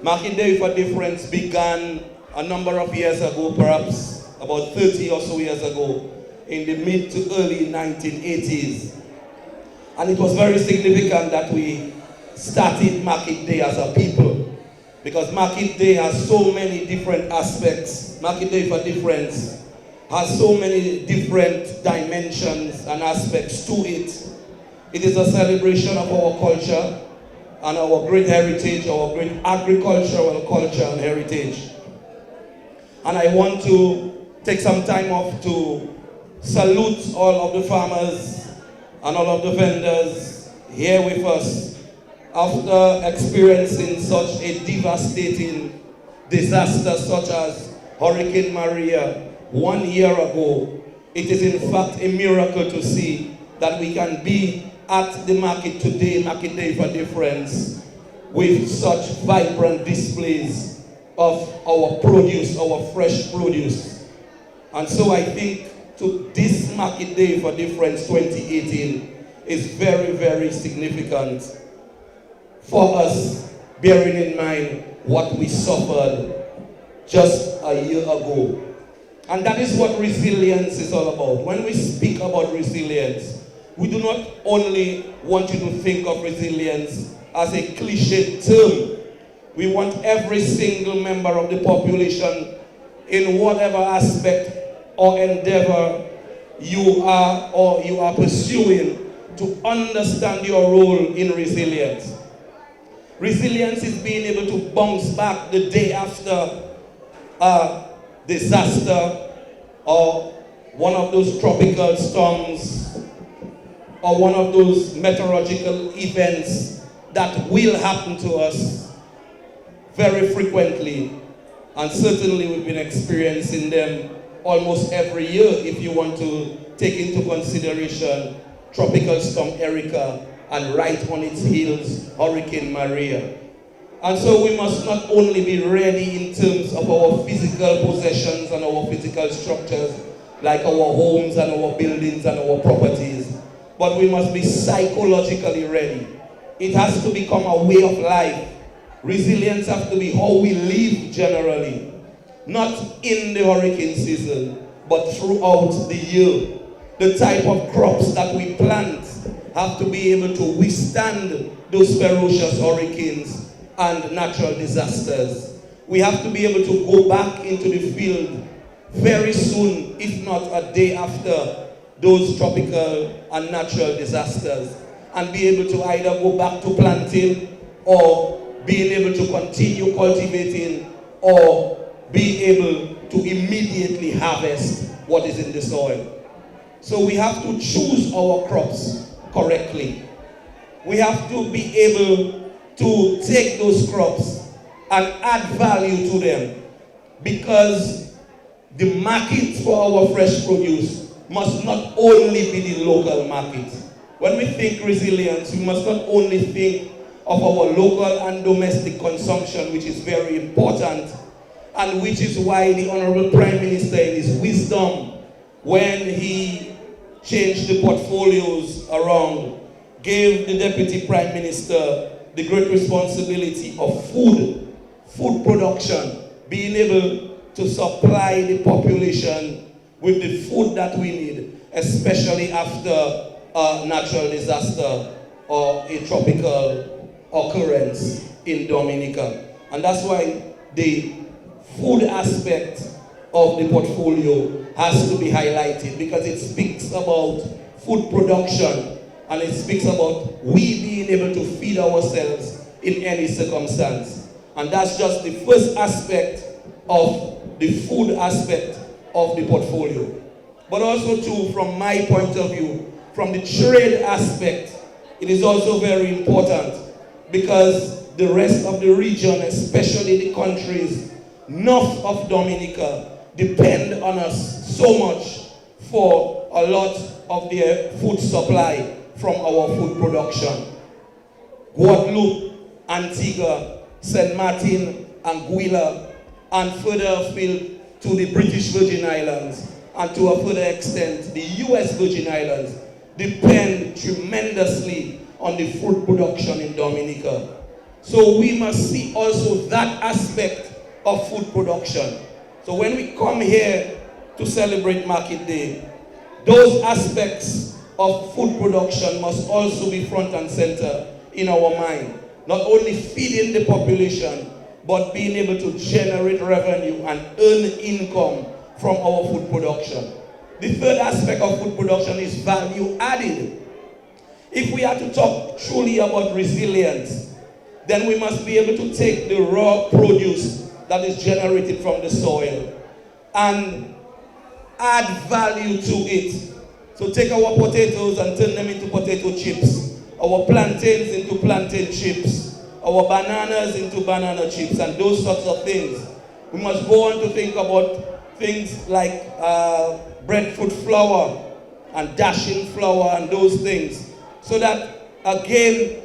Market Day for Difference began a number of years ago, perhaps about 30 or so years ago, in the mid to early 1980s. And it was very significant that we started Market Day as a people, because Market Day has so many different aspects. Market Day for Difference has so many different dimensions and aspects to it. It is a celebration of our culture and our great heritage, our great agricultural culture and heritage. And I want to take some time off to salute all of the farmers and all of the vendors here with us after experiencing such a devastating disaster such as Hurricane Maria 1 year ago. It is in fact a miracle to see that we can be at the market today, Market Day for Difference, with such vibrant displays of our produce, our fresh produce. And so I think to this Market Day for Difference 2018 is very, very significant for us, bearing in mind what we suffered just a year ago. And that is what resilience is all about. When we speak about resilience, we do not only want you to think of resilience as a cliche term. We want every single member of the population, in whatever aspect or endeavor you are pursuing, to understand your role in resilience. Resilience is being able to bounce back the day after a disaster or one of those tropical storms or one of those meteorological events that will happen to us very frequently. And certainly we've been experiencing them almost every year if you want to take into consideration Tropical Storm Erica and right on its heels, Hurricane Maria. And so we must not only be ready in terms of our physical possessions and our physical structures, like our homes and our buildings and our properties, but we must be psychologically ready. It has to become a way of life. Resilience has to be how we live generally, not in the hurricane season, but throughout the year. The type of crops that we plant have to be able to withstand those ferocious hurricanes and natural disasters. We have to be able to go back into the field very soon, if not a day after those tropical and natural disasters, and be able to either go back to planting or being able to continue cultivating or be able to immediately harvest what is in the soil. So we have to choose our crops correctly. We have to be able to take those crops and add value to them, because the market for our fresh produce must not only be the local market. When we think resilience, we must not only think of our local and domestic consumption, which is very important, and which is why the Honorable Prime Minister, in his wisdom, when he changed the portfolios around, gave the Deputy Prime Minister the great responsibility of food production, being able to supply the population with the food that we need, especially after a natural disaster or a tropical occurrence in Dominica. And that's why the food aspect of the portfolio has to be highlighted, because it speaks about food production and it speaks about we being able to feed ourselves in any circumstance. And that's just the first aspect of the food aspect of the portfolio. But also too, from my point of view, from the trade aspect, it is also very important, because the rest of the region, especially the countries north of Dominica, depend on us so much for a lot of their food supply from our food production. Guadeloupe, Antigua, St. Martin, Anguilla, and further afield to the British Virgin Islands, and to a further extent the US Virgin Islands, depend tremendously on the food production in Dominica. So we must see also that aspect of food production. So when we come here to celebrate Market Day, those aspects of food production must also be front and center in our mind. Not only feeding the population, but being able to generate revenue and earn income from our food production. The third aspect of food production is value added. If we are to talk truly about resilience, then we must be able to take the raw produce that is generated from the soil and add value to it. So take our potatoes and turn them into potato chips, our plantains into plantain chips, our bananas into banana chips, and those sorts of things. We must go on to think about things like breadfruit flour and dashing flour and those things, so that again,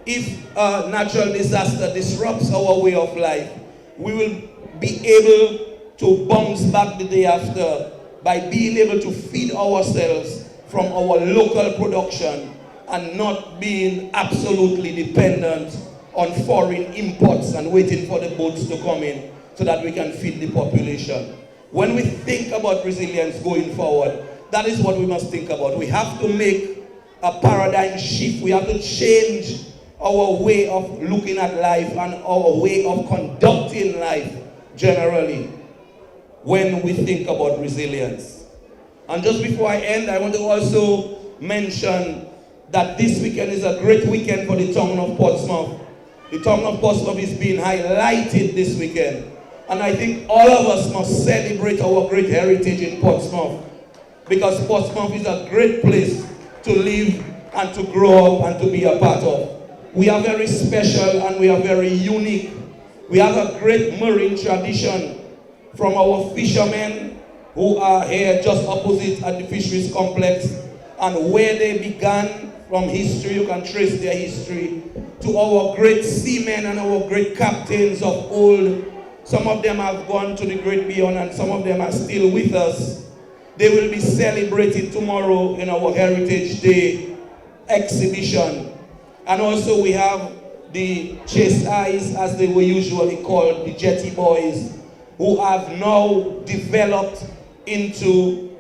if a natural disaster disrupts our way of life, we will be able to bounce back the day after by being able to feed ourselves from our local production and not being absolutely dependent on foreign imports and waiting for the boats to come in so that we can feed the population. When we think about resilience going forward, that is what we must think about. We have to make a paradigm shift. We have to change our way of looking at life and our way of conducting life generally when we think about resilience. And just before I end, I want to also mention that this weekend is a great weekend for the town of Portsmouth. The town of Portsmouth is being highlighted this weekend. And I think all of us must celebrate our great heritage in Portsmouth, because Portsmouth is a great place to live and to grow up and to be a part of. We are very special and we are very unique. We have a great marine tradition from our fishermen who are here just opposite at the fisheries complex, and where they began from history, you can trace their history, to our great seamen and our great captains of old. Some of them have gone to the great beyond and some of them are still with us. They will be celebrated tomorrow in our Heritage Day exhibition. And also we have the Chase Eyes, as they were usually called, the Jetty Boys, who have now developed into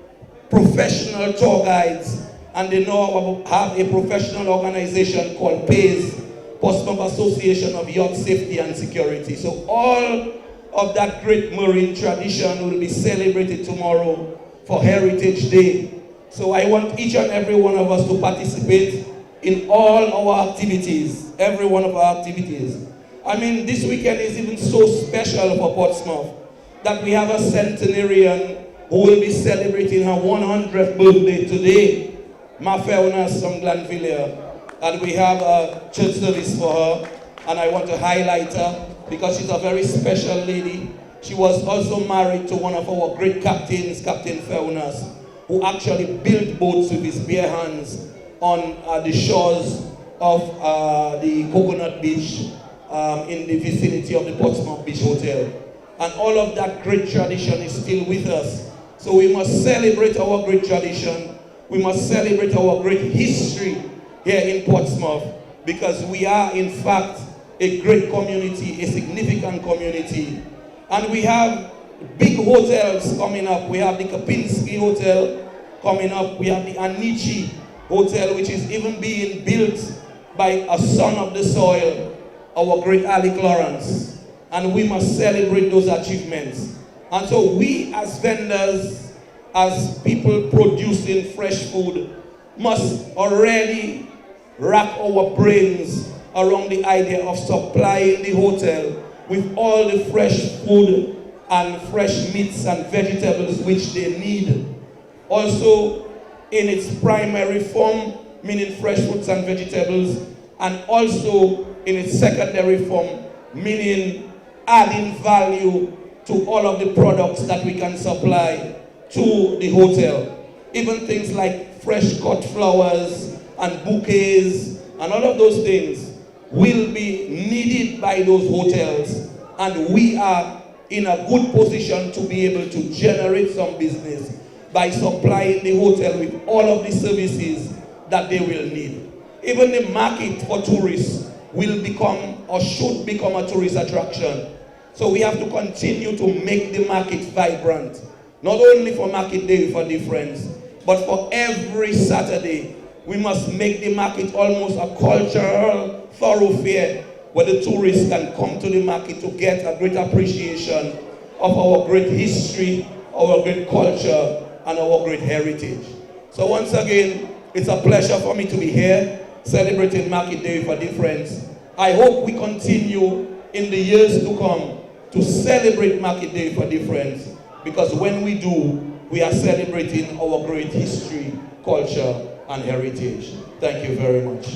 professional tour guides, and they now have a professional organization called PACE, Portsmouth Association of Yacht Safety and Security. So all of that great marine tradition will be celebrated tomorrow for Heritage Day. So I want each and every one of us to participate in all our activities, every one of our activities. I mean, this weekend is even so special for Portsmouth that we have a centenarian who will be celebrating her 100th birthday today, Mafeunas from Glanville. And we have a church service for her, and I want to highlight her because she's a very special lady. She was also married to one of our great captains, Captain Feunas, who actually built boats with his bare hands on the shores of the Coconut Beach in the vicinity of the Portsmouth Beach Hotel. And all of that great tradition is still with us. So we must celebrate our great tradition. We must celebrate our great history here in Portsmouth, because we are in fact a great community, a significant community. And we have big hotels coming up. We have the Kapinski Hotel coming up. We have the Anichi Hotel, which is even being built by a son of the soil, our great Alec Lawrence. And we must celebrate those achievements. And so we as vendors, as people producing fresh food, must already rack our brains around the idea of supplying the hotel with all the fresh food and fresh meats and vegetables which they need. Also in its primary form, meaning fresh fruits and vegetables, and also in its secondary form, meaning adding value to all of the products that we can supply to the hotel. Even things like fresh cut flowers and bouquets and all of those things will be needed by those hotels, and we are in a good position to be able to generate some business by supplying the hotel with all of the services that they will need. Even the market for tourists will become or should become a tourist attraction. So we have to continue to make the market vibrant, not only for Market Day for Difference, but for every Saturday. We must make the market almost a cultural thoroughfare where the tourists can come to the market to get a great appreciation of our great history, our great culture, and our great heritage. So once again, it's a pleasure for me to be here celebrating Market Day for Difference. I hope we continue in the years to come to celebrate Market Day for Difference, because when we do, we are celebrating our great history, culture, and heritage. Thank you very much.